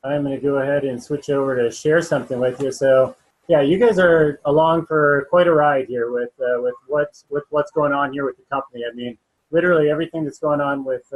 I'm going to go ahead and switch over to share something with you. So, yeah, you guys are along for quite a ride here with what's going on here with the company. I mean, literally everything that's going on with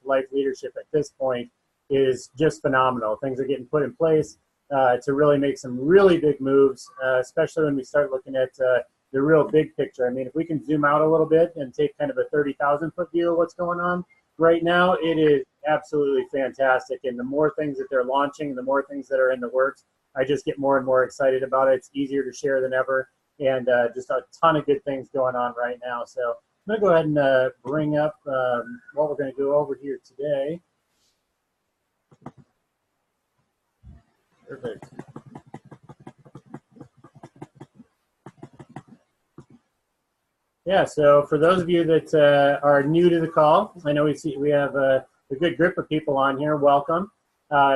life leadership at this point is just phenomenal. Things are getting put in place to really make some really big moves, especially when we start looking at the real big picture. I mean, if we can zoom out a little bit and take kind of a 30,000 foot view of what's going on right now, it is absolutely fantastic. And the more things that they're launching, the more things that are in the works, I just get more and more excited about it. It's easier to share than ever, and just a ton of good things going on right now. So I'm going to go ahead and bring up what we're going to go over here today. Perfect. Yeah, so for those of you that are new to the call, I know we have a good group of people on here. Welcome.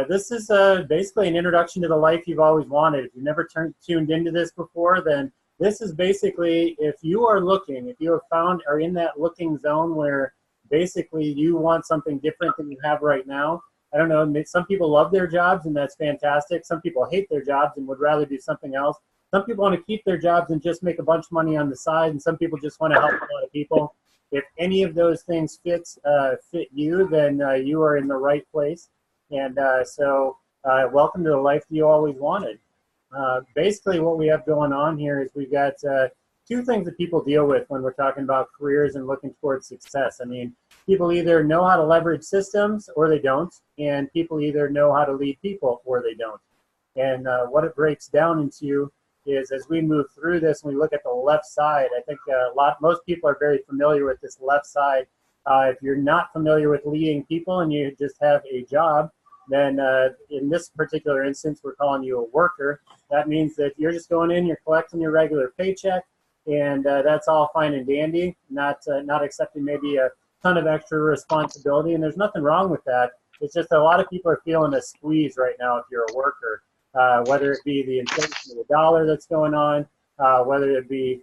This is basically an introduction to the life you've always wanted. If you've never tuned into this before, then this is basically, if you are looking, if you have found, are in that looking zone where basically you want something different than you have right now. I don't know, some people love their jobs and that's fantastic. Some people hate their jobs and would rather do something else. Some people want to keep their jobs and just make a bunch of money on the side, and some people just want to help a lot of people. If any of those things fit you, then you are in the right place. And so welcome to the life you always wanted. Basically what we have going on here is we've got two things that people deal with when we're talking about careers and looking towards success. I mean, people either know how to leverage systems or they don't, and people either know how to lead people or they don't. And what it breaks down into is, as we move through this and we look at the left side, I think most people are very familiar with this left side. If you're not familiar with leading people and you just have a job, then in this particular instance, we're calling you a worker. That means that you're just going in, you're collecting your regular paycheck, and that's all fine and dandy, not accepting maybe a ton of extra responsibility, and there's nothing wrong with that. It's just a lot of people are feeling a squeeze right now if you're a worker. Whether it be the inflation of the dollar that's going on, whether it be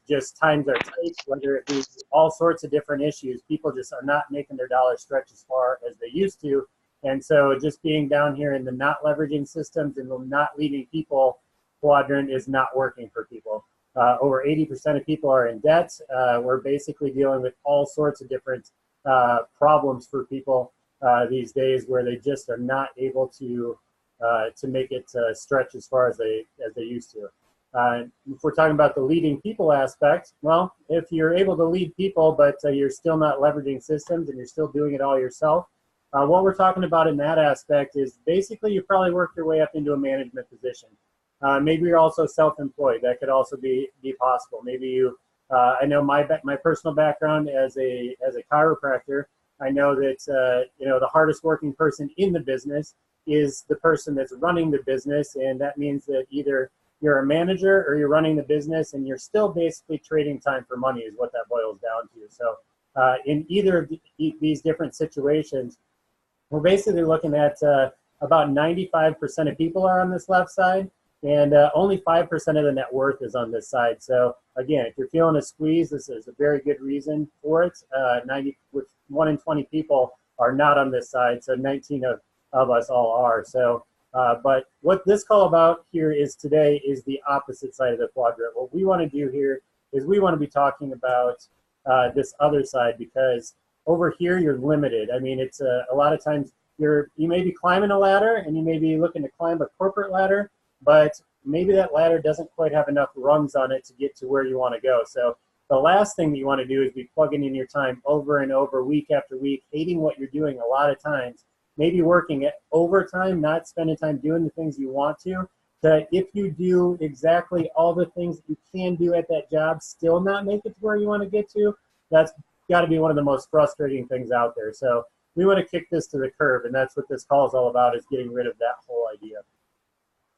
just times are tight, whether it be all sorts of different issues. People just are not making their dollars stretch as far as they used to. And so just being down here in the not leveraging systems and the not leading people quadrant is not working for people. Over 80% of people are in debt. We're basically dealing with all sorts of different problems for people these days where they just are not able to make it stretch as far as they used to. If we're talking about the leading people aspect, well, if you're able to lead people, but you're still not leveraging systems and you're still doing it all yourself, what we're talking about in that aspect is basically you probably work your way up into a management position. Maybe you're also self-employed. That could also be possible. Maybe you, I know my personal background as a chiropractor. I know that the hardest working person in the business is the person that's running the business, and that means that either you're a manager or you're running the business, and you're still basically trading time for money is what that boils down to. So in either of these different situations, we're basically looking at about 95% of people are on this left side, and only 5% of the net worth is on this side. So again, if you're feeling a squeeze, this is a very good reason for it. 1 in 20 people are not on this side, so 19 of us all are. So, but what this call about here is today is the opposite side of the quadrant. What we want to do here is we want to be talking about this other side, because over here you're limited. I mean, it's a lot of times you may be climbing a ladder and you may be looking to climb a corporate ladder, but maybe that ladder doesn't quite have enough rungs on it to get to where you want to go. So the last thing that you want to do is be plugging in your time over and over, week after week, hating what you're doing a lot of times, maybe working at overtime, not spending time doing the things you want to, that if you do exactly all the things that you can do at that job, still not make it to where you want to get to, that's got to be one of the most frustrating things out there. So we want to kick this to the curb, and that's what this call is all about, is getting rid of that whole idea.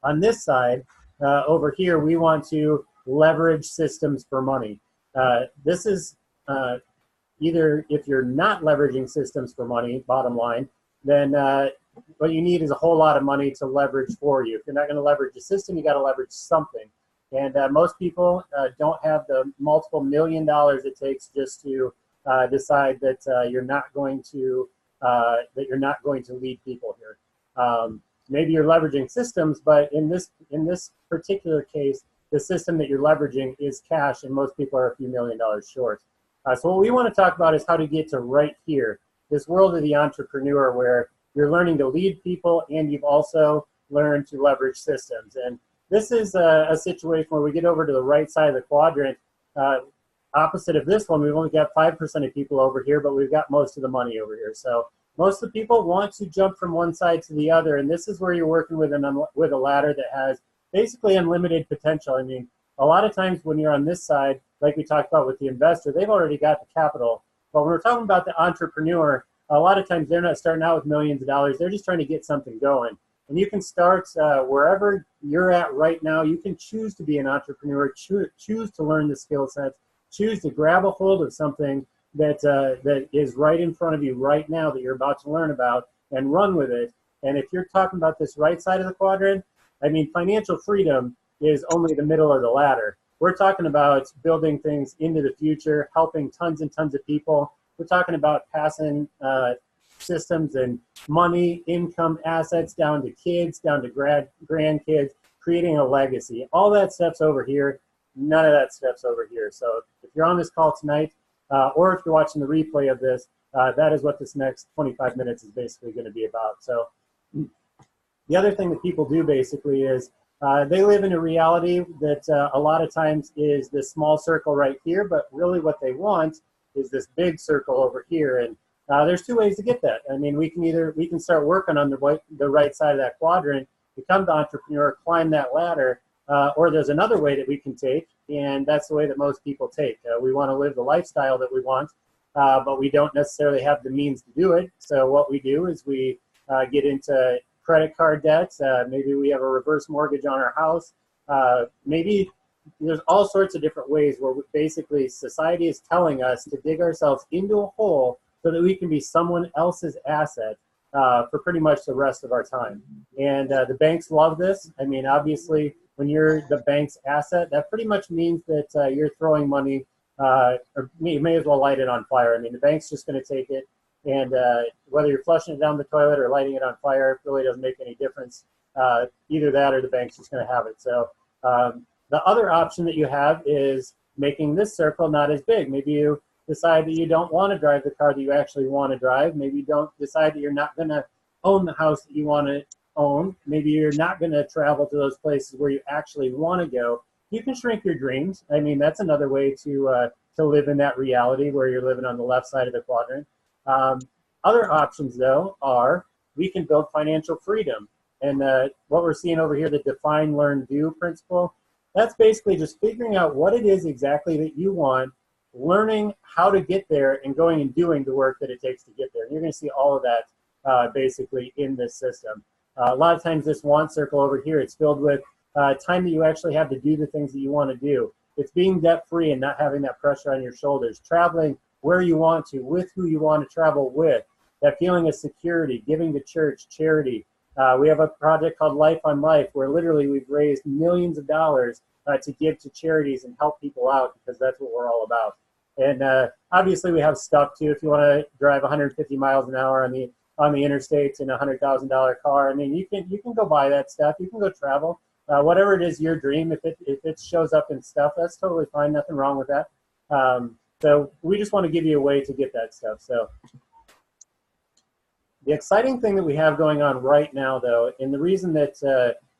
On this side, over here, we want to leverage systems for money. This is either, if you're not leveraging systems for money, bottom line, then what you need is a whole lot of money to leverage for you. If you're not going to leverage a system, you got to leverage something. And most people don't have the multiple $1 million it takes just to decide that you're not going to lead people here. Maybe you're leveraging systems, but in this particular case, the system that you're leveraging is cash, and most people are a few $1,000,000 short. So what we want to talk about is how to get to right here, this world of the entrepreneur, where you're learning to lead people and you've also learned to leverage systems. And this is a situation where we get over to the right side of the quadrant. Opposite of this one, we've only got 5% of people over here, but we've got most of the money over here. So most of the people want to jump from one side to the other, and this is where you're working with a ladder that has basically unlimited potential. I mean, a lot of times when you're on this side, like we talked about with the investor, they've already got the capital. But when we're talking about the entrepreneur, a lot of times they're not starting out with millions of dollars. They're just trying to get something going. And you can start wherever you're at right now. You can choose to be an entrepreneur, choose to learn the skill sets, choose to grab a hold of something that is right in front of you right now that you're about to learn about, and run with it. And if you're talking about this right side of the quadrant, I mean, financial freedom is only the middle of the ladder. We're talking about building things into the future, helping tons and tons of people. We're talking about passing systems and money, income, assets down to kids, down to grandkids, creating a legacy. All that stuff's over here. None of that stuff's over here. So if you're on this call tonight, or if you're watching the replay of this, that is what this next 25 minutes is basically going to be about. So the other thing that people do basically is they live in a reality that a lot of times is this small circle right here, but really what they want is this big circle over here. And there's two ways to get that. I mean, we can start working on the right side of that quadrant, become the entrepreneur, climb that ladder, or there's another way that we can take, and that's the way that most people take. We want to live the lifestyle that we want, but we don't necessarily have the means to do it. So what we do is we get into credit card debts. Maybe we have a reverse mortgage on our house. Maybe there's all sorts of different ways where basically society is telling us to dig ourselves into a hole so that we can be someone else's asset for pretty much the rest of our time. And the banks love this. I mean, obviously, when you're the bank's asset, that pretty much means that you're throwing money, or you may as well light it on fire. I mean, the bank's just going to take it, and whether you're flushing it down the toilet or lighting it on fire, it really doesn't make any difference. Either that or the bank's just going to have it. So the other option that you have is making this circle not as big. Maybe you decide that you don't want to drive the car that you actually want to drive. Maybe you don't decide that you're not going to own the house that you want to own. Maybe you're not going to travel to those places where you actually want to go. You can shrink your dreams. I mean, that's another way to live in that reality where you're living on the left side of the quadrant. Other options, though, are we can build financial freedom. And what we're seeing over here, the define, learn, do principle, that's basically just figuring out what it is exactly that you want, learning how to get there, and going and doing the work that it takes to get there. And you're going to see all of that basically in this system. A lot of times this want circle over here, it's filled with time that you actually have to do the things that you want to do. It's being debt-free and not having that pressure on your shoulders, traveling where you want to, with who you want to travel with, that feeling of security, giving to church, charity. We have a project called Life on Life where literally we've raised millions of dollars to give to charities and help people out, because that's what we're all about. And obviously we have stuff too. If you want to drive 150 miles an hour on the interstates in a $100,000 car, I mean, you can go buy that stuff. You can go travel. Whatever it is your dream, if it shows up in stuff, that's totally fine. Nothing wrong with that. So we just want to give you a way to get that stuff. So the exciting thing that we have going on right now, though, and the reason that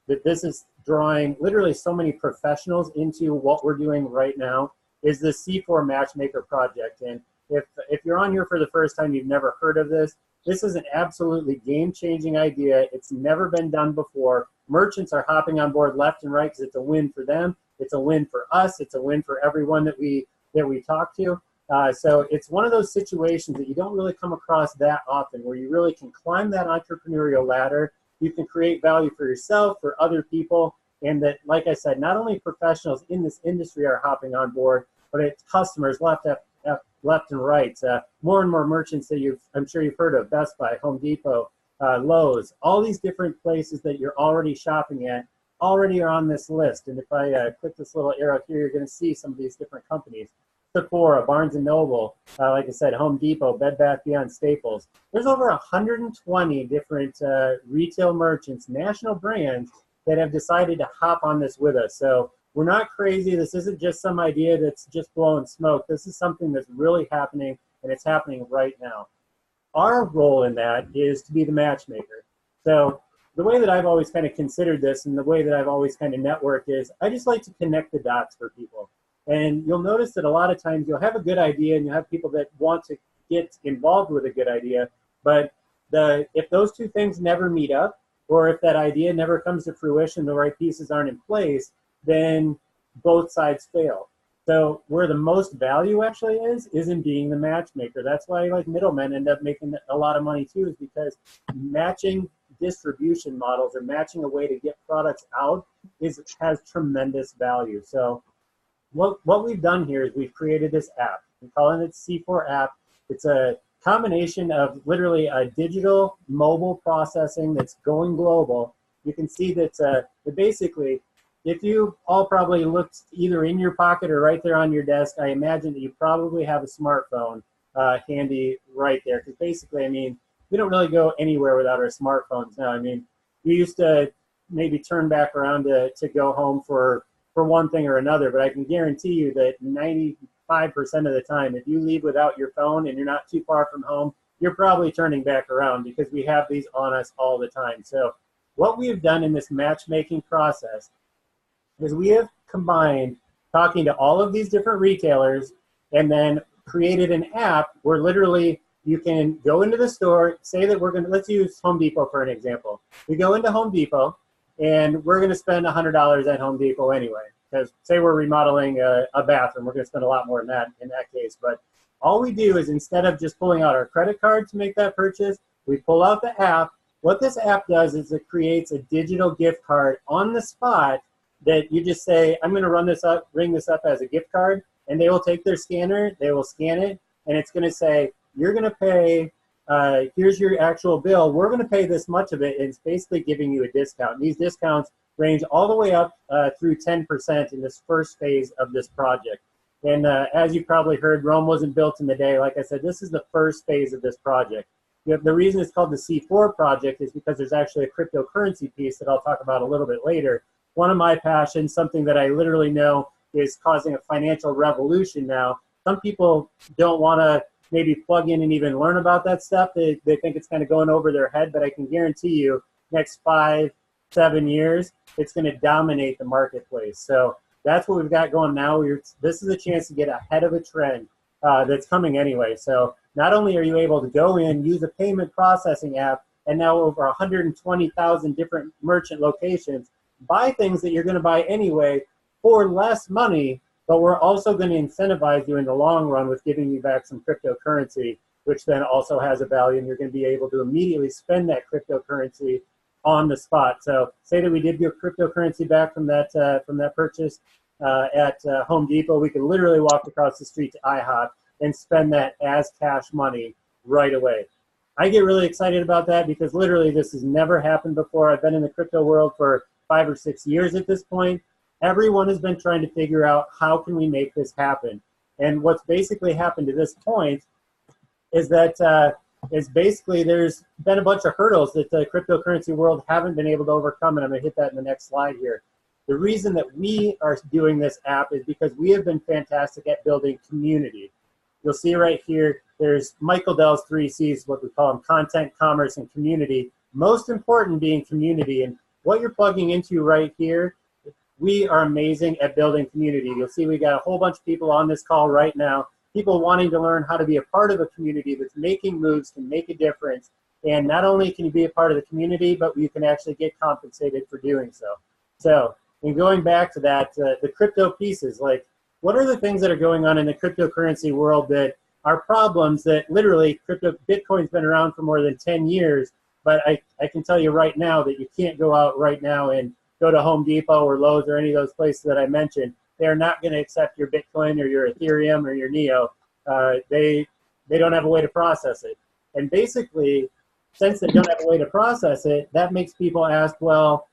that this is drawing literally so many professionals into what we're doing right now, is the C4 Matchmaker project. And if you're on here for the first time, you've never heard of this, this is an absolutely game-changing idea. It's never been done before. Merchants are hopping on board left and right because it's a win for them. It's a win for us. It's a win for everyone that we talk to. So it's one of those situations that you don't really come across that often, where you really can climb that entrepreneurial ladder. You can create value for yourself, for other people, and that, like I said, not only professionals in this industry are hopping on board, but it's customers left and right. More and more merchants that I'm sure you've heard of, Best Buy, Home Depot, Lowe's, all these different places that you're already shopping at already are on this list. And if I click this little arrow here, you're going to see some of these different companies. Sephora, Barnes & Noble, like I said, Home Depot, Bed Bath & Beyond, Staples. There's over 120 different retail merchants, national brands, that have decided to hop on this with us. So we're not crazy. This isn't just some idea that's just blowing smoke. This is something that's really happening, and it's happening right now. Our role in that is to be the matchmaker. So the way that I've always kind of considered this and the way that I've always kind of networked is I just like to connect the dots for people. And you'll notice that a lot of times you'll have a good idea and you'll have people that want to get involved with a good idea, but if those two things never meet up, or if that idea never comes to fruition, the right pieces aren't in place, then both sides fail. So where the most value actually is in being the matchmaker. That's why like middlemen end up making a lot of money too, is because matching distribution models or matching a way to get products out has tremendous value. So what we've done here is we've created this app. We're calling it C4 app. It's a combination of literally a digital mobile processing that's going global. You can see that basically, if you all probably looked either in your pocket or right there on your desk, I imagine that you probably have a smartphone handy right there. Because basically, I mean, we don't really go anywhere without our smartphones now. I mean, we used to maybe turn back around to go home for one thing or another, but I can guarantee you that 95% of the time, if you leave without your phone and you're not too far from home, you're probably turning back around because we have these on us all the time. So what we have done in this matchmaking process is we have combined talking to all of these different retailers and then created an app where literally you can go into the store, say that we're going to, let's use Home Depot for an example. We go into Home Depot and we're going to spend $100 at Home Depot anyway. Because say we're remodeling a bathroom, we're going to spend a lot more than that in that case. But all we do is instead of just pulling out our credit card to make that purchase, we pull out the app. What this app does is it creates a digital gift card on the spot that you just say, I'm going to ring this up as a gift card, and they will take their scanner, they will scan it, and it's going to say, you're going to pay, here's your actual bill, we're going to pay this much of it, and it's basically giving you a discount. And these discounts range all the way up through 10% in this first phase of this project. And as you probably heard, Rome wasn't built in a day. Like I said, this is the first phase of this project. The reason it's called the C4 project is because there's actually a cryptocurrency piece that I'll talk about a little bit later. One of my passions, something that I literally know is causing a financial revolution now. Some people don't want to maybe plug in and even learn about that stuff. They think it's kind of going over their head, but I can guarantee you next 5-7 years, it's going to dominate the marketplace. So that's what we've got going now. This is a chance to get ahead of a trend that's coming anyway. So not only are you able to go in, use a payment processing app, and now over 120,000 different merchant locations, buy things that you're going to buy anyway for less money, but we're also going to incentivize you in the long run with giving you back some cryptocurrency, which then also has a value, and you're going to be able to immediately spend that cryptocurrency on the spot. So say that we did get cryptocurrency back from that purchase at Home Depot, we could literally walk across the street to IHOP and spend that as cash money right away. I get really excited about that because literally this has never happened before. I've been in the crypto world for 5 or 6 years at this point. Everyone has been trying to figure out how can we make this happen. And what's basically happened to this point is that basically there's been a bunch of hurdles that the cryptocurrency world haven't been able to overcome, and I'm going to hit that in the next slide here. The reason that we are doing this app is because we have been fantastic at building community. You'll see right here, there's Michael Dell's 3 C's, what we call them: content, commerce, and community. Most important being community. And what you're plugging into right here, we are amazing at building community. You'll see we got a whole bunch of people on this call right now, people wanting to learn how to be a part of a community that's making moves, can make a difference. And not only can you be a part of the community, but you can actually get compensated for doing so. So, and going back to that, the crypto pieces, like what are the things that are going on in the cryptocurrency world that are problems that literally Bitcoin's been around for more than 10 years, but I can tell you right now that you can't go out right now and go to Home Depot or Lowe's or any of those places that I mentioned. They're not going to accept your Bitcoin or your Ethereum or your Neo. They don't have a way to process it. And basically, since they don't have a way to process it, that makes people ask, well,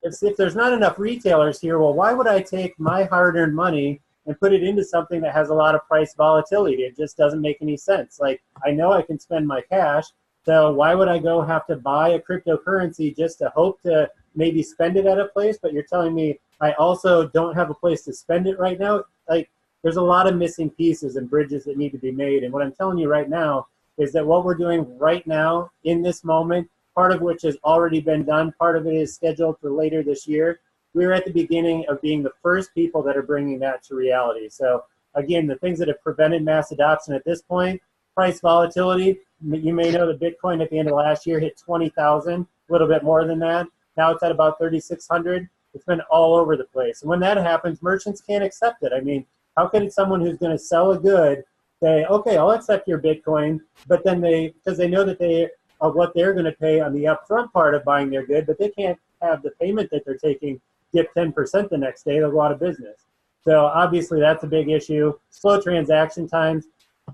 if there's not enough retailers here, well, why would I take my hard-earned money and put it into something that has a lot of price volatility. It just doesn't make any sense. Like, I know I can spend my cash, so why would I go have to buy a cryptocurrency just to hope to maybe spend it at a place? But you're telling me I also don't have a place to spend it right now? Like, there's a lot of missing pieces and bridges that need to be made. And what I'm telling you right now is that what we're doing right now in this moment, part of which has already been done, part of it is scheduled for later this year. We're at the beginning of being the first people that are bringing that to reality. So again, the things that have prevented mass adoption at this point: price volatility. You may know that Bitcoin at the end of last year hit 20,000, a little bit more than that. Now it's at about 3,600. It's been all over the place. And when that happens, merchants can't accept it. I mean, how can someone who's going to sell a good say, okay, I'll accept your Bitcoin, but then because they know that they are what they're going to pay on the upfront part of buying their good, but they can't have the payment that they're taking dip 10% the next day, they'll go out of business. So obviously that's a big issue. Slow transaction times.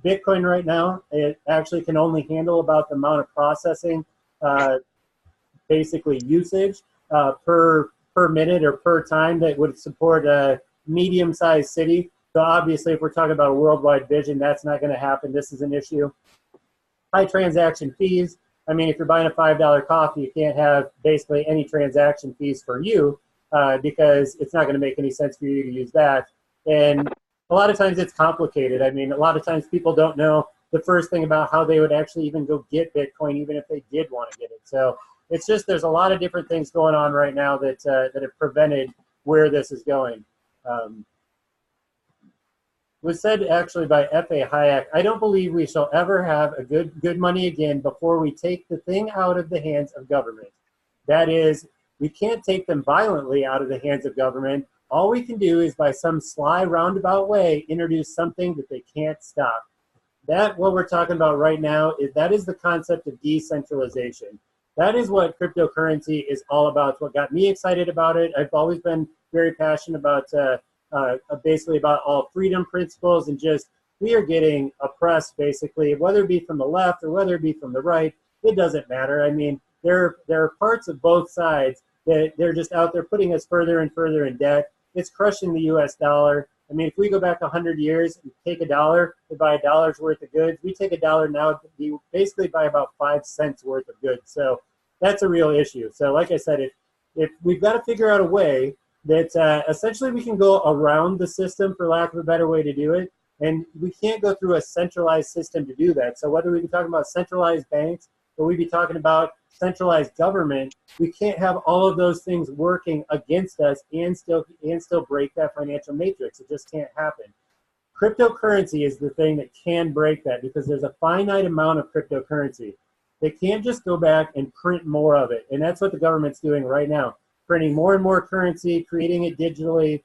Bitcoin right now, it actually can only handle about the amount of processing, basically usage per minute or per time that would support a medium-sized city. So obviously if we're talking about a worldwide vision, that's not going to happen. This is an issue. High transaction fees. I mean, if you're buying a $5 coffee, you can't have basically any transaction fees for you because it's not going to make any sense for you to use that. And a lot of times it's complicated. I mean, a lot of times people don't know the first thing about how they would actually even go get Bitcoin, even if they did want to get it. So it's just, there's a lot of different things going on right now that that have prevented where this is going. Was said actually by F.A. Hayek, I don't believe we shall ever have a good money again before we take the thing out of the hands of government. That is, we can't take them violently out of the hands of government. All we can do is by some sly roundabout way introduce something that they can't stop. That, what we're talking about right now, that is the concept of decentralization. That is what cryptocurrency is all about. It's what got me excited about it. I've always been very passionate about basically about all freedom principles, and just, we are getting oppressed basically, whether it be from the left or whether it be from the right, it doesn't matter. I mean, there are parts of both sides that they're just out there putting us further and further in debt. It's crushing the US dollar. I mean, if we go back 100 years and take a dollar to buy a dollar's worth of goods, we take a dollar now to basically buy about 5 cents worth of goods. So that's a real issue. So like I said, if we've got to figure out a way that essentially we can go around the system, for lack of a better way to do it, and we can't go through a centralized system to do that. So whether we be talking about centralized banks or we be talking about centralized government, we can't have all of those things working against us and still break that financial matrix. It just can't happen. Cryptocurrency is the thing that can break that, because there's a finite amount of cryptocurrency. They can't just go back and print more of it, and that's what the government's doing right now. Printing more and more currency, creating it digitally.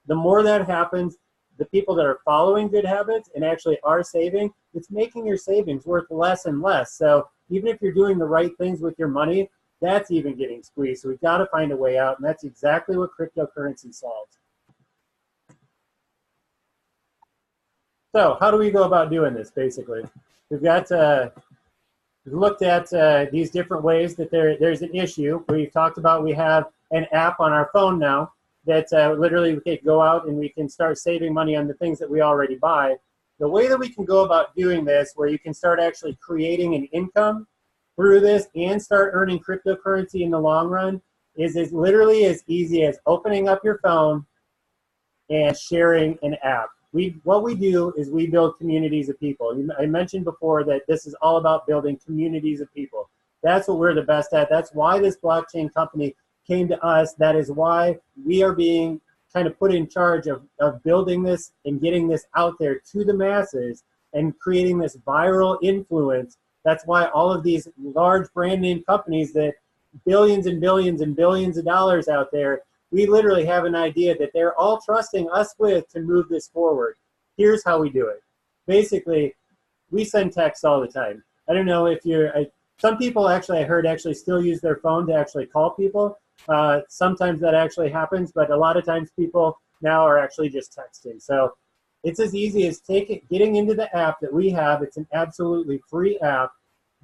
The more that happens, the people that are following good habits and actually are saving, it's making your savings worth less and less. So even if you're doing the right things with your money, that's even getting squeezed. So we've got to find a way out, and that's exactly what cryptocurrency solves. So how do we go about doing this, basically? We've got we've looked at these different ways that there's an issue. We've talked about, we have an app on our phone now that literally we can go out and we can start saving money on the things that we already buy. The way that we can go about doing this, where you can start actually creating an income through this and start earning cryptocurrency in the long run, is literally as easy as opening up your phone and sharing an app. What we do is we build communities of people. I mentioned before that this is all about building communities of people. That's what we're the best at. That's why this blockchain company came to us. That is why we are being kind of put in charge of building this and getting this out there to the masses and creating this viral influence. That's why all of these large brand name companies that billions and billions and billions of dollars out there, we literally have an idea that they're all trusting us with to move this forward. Here's how we do it. Basically, we send texts all the time. I don't know if some people actually, I heard, actually still use their phone to actually call people. Sometimes that actually happens, but a lot of times people now are actually just texting. So it's as easy as getting into the app that we have. It's an absolutely free app.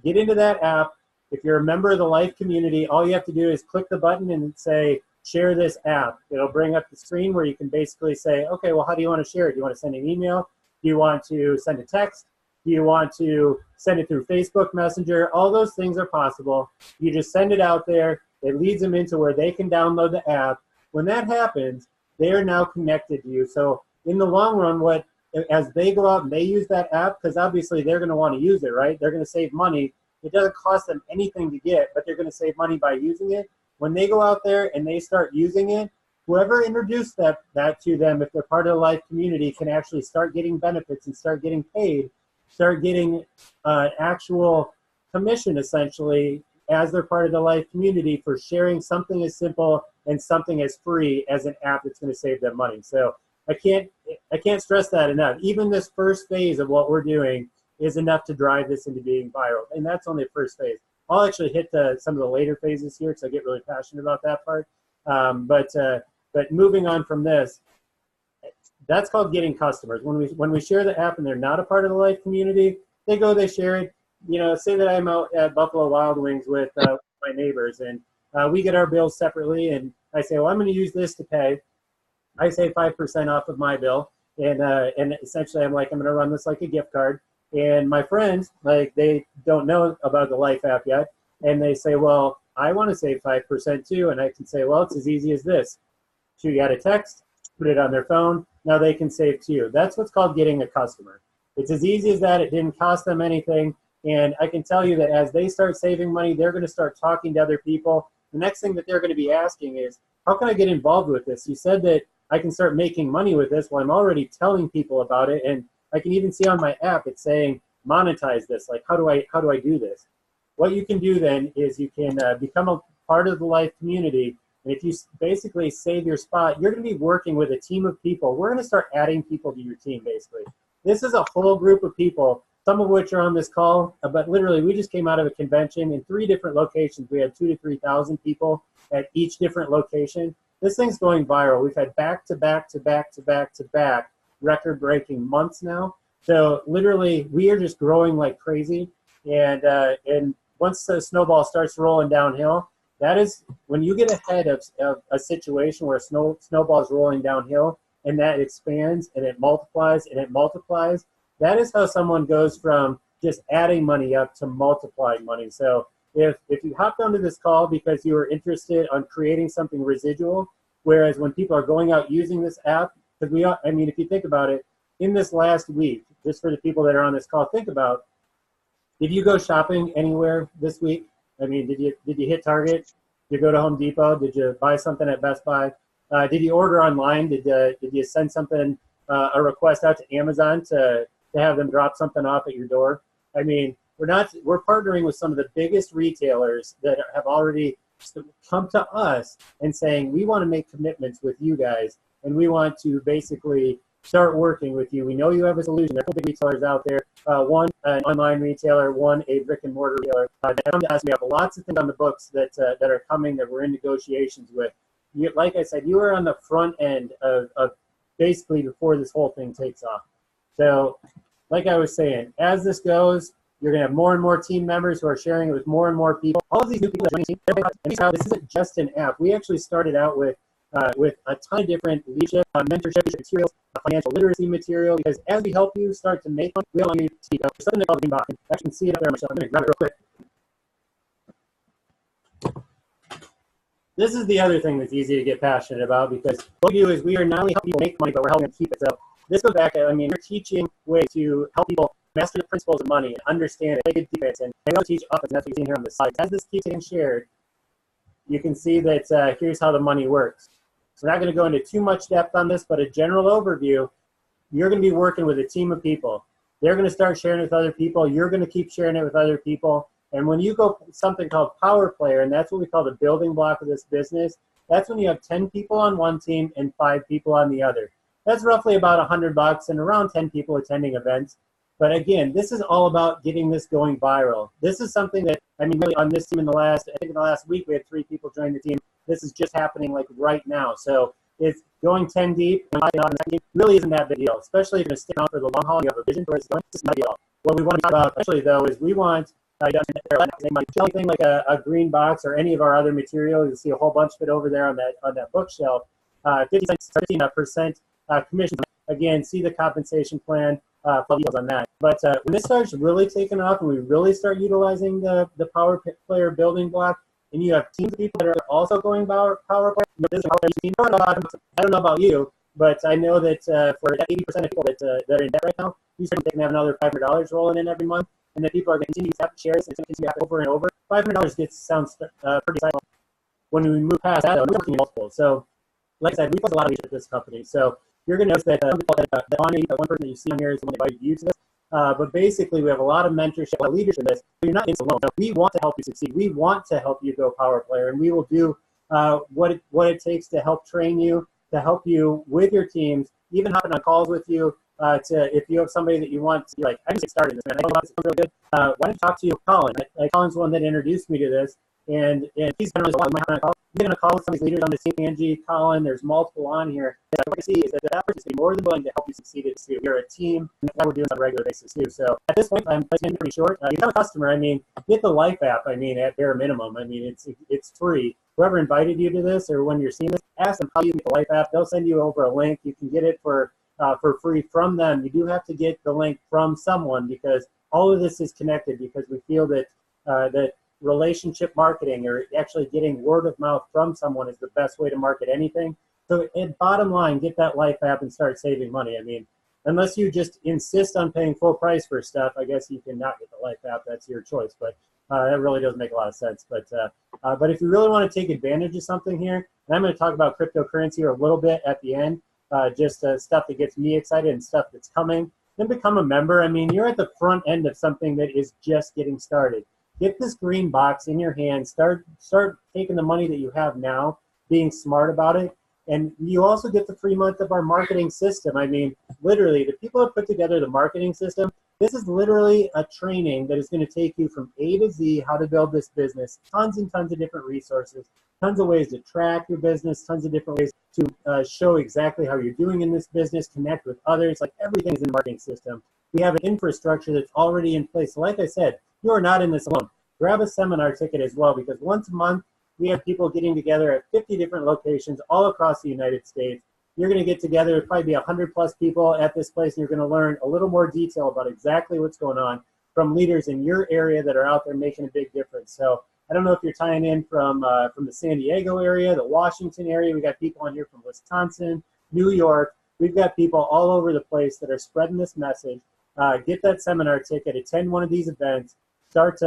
Get into that app. If you're a member of the Life community, all you have to do is click the button and say, share this app. It'll bring up the screen where you can basically say, okay, well, how do you want to share it? Do you want to send an email? Do you want to send a text? Do you want to send it through Facebook Messenger? All those things are possible. You just send it out there. It leads them into where they can download the app. When that happens, they are now connected to you. So in the long run, as they go out and they use that app, because obviously they're going to want to use it, right? They're going to save money. It doesn't cost them anything to get, but they're going to save money by using it. When they go out there and they start using it, whoever introduced that to them, if they're part of the Life community, can actually start getting benefits and start getting paid, start getting actual commission, essentially, as they're part of the Life community for sharing something as simple and something as free as an app that's going to save them money. So I can't stress that enough. Even this first phase of what we're doing is enough to drive this into being viral, and that's only the first phase. I'll actually hit some of the later phases here because I get really passionate about that part. But moving on from this, that's called getting customers. When we share the app and they're not a part of the Life community, they share it. You know, say that I'm out at Buffalo Wild Wings with my neighbors, and we get our bills separately, and I say, well, I'm going to use this to pay. I say 5% off of my bill, and essentially I'm going to run this like a gift card. And my friends, they don't know about the Life app yet, and they say, well, I want to save 5% too, and I can say, well, it's as easy as this. Shoot out a text, put it on their phone, now they can save too. That's what's called getting a customer. It's as easy as that. It didn't cost them anything, and I can tell you that as they start saving money, they're going to start talking to other people. The next thing that they're going to be asking is, how can I get involved with this? You said that I can start making money with this. Well, I'm already telling people about it, and I can even see on my app it's saying monetize this. Like, how do I do this? What you can do then is you can become a part of the Life community, and if you basically save your spot, you're going to be working with a team of people. We're going to start adding people to your team, basically. This is a whole group of people, some of which are on this call, but literally we just came out of a convention in 3 different locations. We had 2,000 to 3,000 people at each different location. This thing's going viral. We've had back-to-back record-breaking months now. So literally, we are just growing like crazy. And once the snowball starts rolling downhill, that is when you get ahead of a situation where a snowball is rolling downhill, and that expands and it multiplies and it multiplies. That is how someone goes from just adding money up to multiplying money. So if you hopped onto this call because you were interested on creating something residual, whereas when people are going out using this app, because if you think about it, in this last week, just for the people that are on this call, think about, did you go shopping anywhere this week? I mean, did you hit Target? Did you go to Home Depot? Did you buy something at Best Buy? Did you order online? Did you send something, a request out to Amazon to have them drop something off at your door? I mean, we're partnering with some of the biggest retailers that have already come to us and saying, we want to make commitments with you guys, and we want to basically start working with you. We know you have a solution. There are big retailers out there. One, an online retailer, one, a brick and mortar retailer. Come to us. We have lots of things on the books that are coming that we're in negotiations with. Like I said, you are on the front end of basically before this whole thing takes off. So like I was saying, as this goes, you're going to have more and more team members who are sharing it with more and more people. All of these new people that join the team, this isn't just an app. We actually started out with a ton of different leadership, mentorship materials, financial literacy material, because as we help you start to make money, we all need to speak up. There's something called the inbox. I can see it up there myself. I'm going to grab it real quick. This is the other thing that's easy to get passionate about, because what we do is we are not only helping people make money, but we're helping them keep it. So this goes back, we're teaching ways to help people master the principles of money and understand it, play good defense, and we also teach offense, and that's what you're seeing here on the slide. As this keeps getting shared, you can see that here's how the money works. So we're not going to go into too much depth on this, but a general overview, you're going to be working with a team of people. They're going to start sharing it with other people. You're going to keep sharing it with other people. And when you go something called Power Player, and that's what we call the building block of this business, that's when you have 10 people on one team and 5 people on the other. That's roughly about $100 and around 10 people attending events. But again, this is all about getting this going viral. This is something that, really on this team in the last week, we had 3 people join the team. This is just happening like right now. So it's going 10 deep, really isn't that big deal, especially if you're going to stick on for the long haul and you have a vision for where it's going. This is not a deal. What we want to talk about, especially though, is we want Anything like a green box or any of our other material, you'll see a whole bunch of it over there on that bookshelf. 15% commission. Again, see the compensation plan for details on that. But when this starts really taking off and we really start utilizing the Power Player building block, and you have teams of people that are also going Power Player, I don't know about you, but I know that for 80% of people that are in debt right now, you certainly can have another $500 rolling in every month, and that people are going to continue to have shares and continue to have over and over. $500 sounds pretty silent. When we move past that, we're working multiple. So, like I said, we put a lot of leadership at this company. So you're going to notice that the one person that you see on here is the one that invited you to this. But basically, we have a lot of mentorship, a lot of leadership in this. But you're not in this alone. No, we want to help you succeed. We want to help you go Power Player, and we will do what it takes to help train you, to help you with your teams, even hopping on calls with you. If you have somebody that you want to be like, I just get started this, man. I know this sounds really good. Why don't you talk to Colin? Colin's the one that introduced me to this, and he's been really well. You're going to call with some of these leaders on the team, Angie, Colin, there's multiple on here. What I see is that person is more than willing to help you succeed at too. You're a team, and that's what we're doing on a regular basis too. So at this point, I'm playing pretty short. You become a customer, I mean, get the Life app, I mean, at bare minimum. I mean, it's free. Whoever invited you to this or when you're seeing this, ask them how you get the Life app. They'll send you over a link. You can get it for free from them. You do have to get the link from someone because all of this is connected because we feel that that relationship marketing or actually getting word of mouth from someone is the best way to market anything. So bottom line, get that Life app and start saving money. I mean, unless you just insist on paying full price for stuff, I guess you can not get the Life app. That's your choice. But that really doesn't make a lot of sense. But if you really want to take advantage of something here, and I'm going to talk about cryptocurrency a little bit at the end, just stuff that gets me excited and stuff that's coming, then become a member. I mean, you're at the front end of something that is just getting started. Get this green box in your hand. Start taking the money that you have now, being smart about it. And you also get the free month of our marketing system. I mean, literally, the people that put together the marketing system, this is literally a training that is going to take you from A to Z, how to build this business, tons and tons of different resources, tons of ways to track your business, tons of different ways to show exactly how you're doing in this business, connect with others, like everything's in the marketing system. We have an infrastructure that's already in place. So like I said, you are not in this alone. Grab a seminar ticket as well, because once a month, we have people getting together at 50 different locations all across the United States. You're going to get together, there'll probably be 100 plus people at this place, and you're going to learn a little more detail about exactly what's going on from leaders in your area that are out there making a big difference. So I don't know if you're tying in from the San Diego area, the Washington area. We got people on here from Wisconsin, New York. We've got people all over the place that are spreading this message. Get that seminar ticket, attend one of these events, start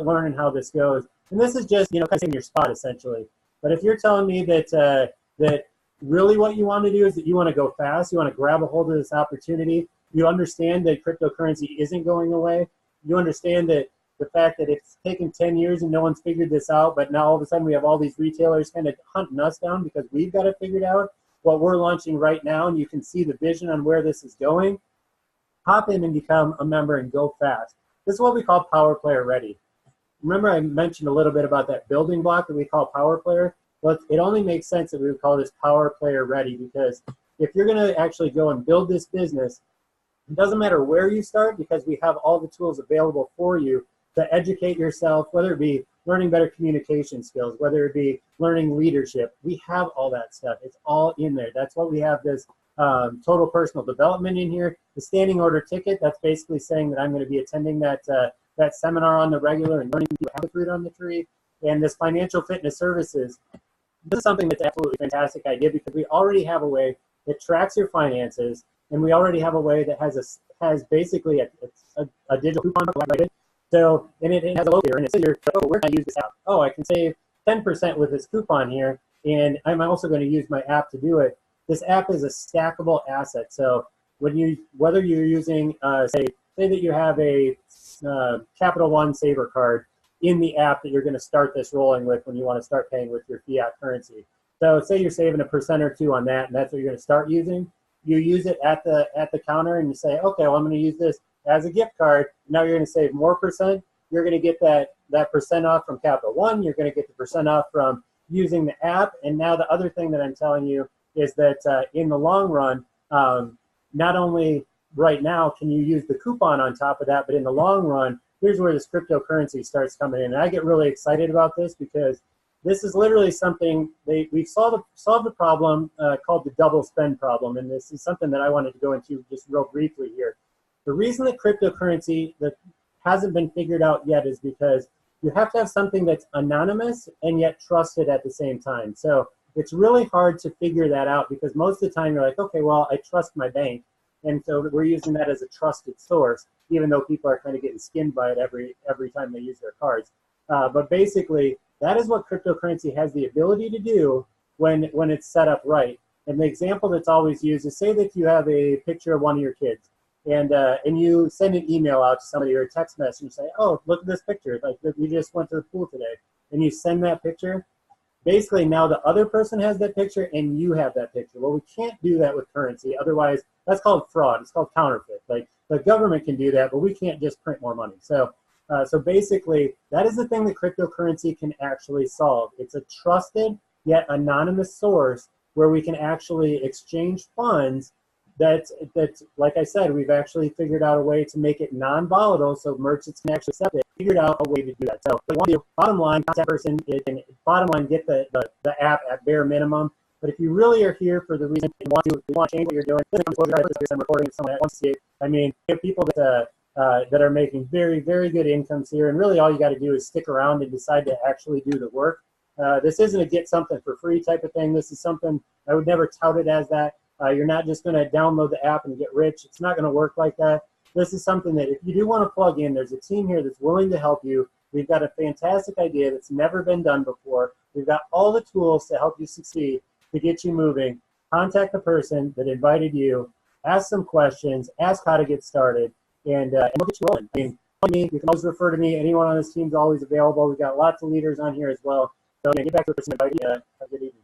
learning how this goes. And this is just, kind of taking your spot essentially. But if you're telling me that that really what you want to do is that you want to go fast, you want to grab a hold of this opportunity, you understand that cryptocurrency isn't going away, you understand that the fact that it's taken 10 years and no one's figured this out, but now all of a sudden we have all these retailers kind of hunting us down because we've got it figured out, what we're launching right now, and you can see the vision on where this is going, hop in and become a member and go fast. This is what we call Power Player Ready. Remember I mentioned a little bit about that building block that we call Power Player? Well, it only makes sense that we would call this Power Player Ready, because if you're going to actually go and build this business, it doesn't matter where you start, because we have all the tools available for you to educate yourself, whether it be learning better communication skills, whether it be learning leadership. We have all that stuff. It's all in there. That's what we have this total personal development in here. The standing order ticket, that's basically saying that I'm going to be attending that seminar on the regular and learning to have the fruit on the tree. And this financial fitness services, this is something that's absolutely a fantastic idea, because we already have a way that tracks your finances, and we already have a way that has basically a digital coupon. So, and it has a logo here, and it says, oh, where can I use this app? Oh, I can save 10% with this coupon here, and I'm also going to use my app to do it. This app is a stackable asset. So whether you're using, say that you have a Capital One Saver card in the app that you're going to start this rolling with when you want to start paying with your fiat currency. So say you're saving 1% or 2% on that, and that's what you're going to start using. You use it at the counter, and you say, okay, well, I'm going to use this as a gift card. Now you're going to save more percent. You're going to get that percent off from Capital One. You're going to get the percent off from using the app. And now the other thing that I'm telling you is that in the long run, not only right now can you use the coupon on top of that, but in the long run, here's where this cryptocurrency starts coming in. And I get really excited about this because this is literally something we've solved a problem called the double spend problem. And this is something that I wanted to go into just real briefly here. The reason that cryptocurrency that hasn't been figured out yet is because you have to have something that's anonymous and yet trusted at the same time. So it's really hard to figure that out because most of the time you're like, okay, well, I trust my bank. And so we're using that as a trusted source, even though people are kind of getting skinned by it every time they use their cards. But basically, that is what cryptocurrency has the ability to do when it's set up right. And the example that's always used is, say that you have a picture of one of your kids, and you send an email out to somebody or a text message and say, oh, look at this picture, like you just went to the pool today, and you send that picture. Basically, now the other person has that picture and you have that picture. Well, we can't do that with currency. Otherwise, that's called fraud. It's called counterfeit. Like the government can do that, but we can't just print more money. So basically, that is the thing that cryptocurrency can actually solve. It's a trusted yet anonymous source where we can actually exchange funds that, like I said, we've actually figured out a way to make it non-volatile so merchants can actually accept it. Figured out a way to do that. So we want to, bottom line, contact person, bottom line, get the app at bare minimum. But if you really are here for the reason you want to change what you're doing, I'm recording with someone that wants to see it. I mean, you have people that are making very, very good incomes here, and really all you got to do is stick around and decide to actually do the work. This isn't a get something for free type of thing. This is something, I would never tout it as that. You're not just going to download the app and get rich. It's not going to work like that. This is something that if you do want to plug in, there's a team here that's willing to help you. We've got a fantastic idea that's never been done before. We've got all the tools to help you succeed, to get you moving. Contact the person that invited you, ask some questions, ask how to get started, and we'll get you rolling. I mean, you can always refer to me. Anyone on this team is always available. We've got lots of leaders on here as well. So get back to the person invited you. Have a good evening.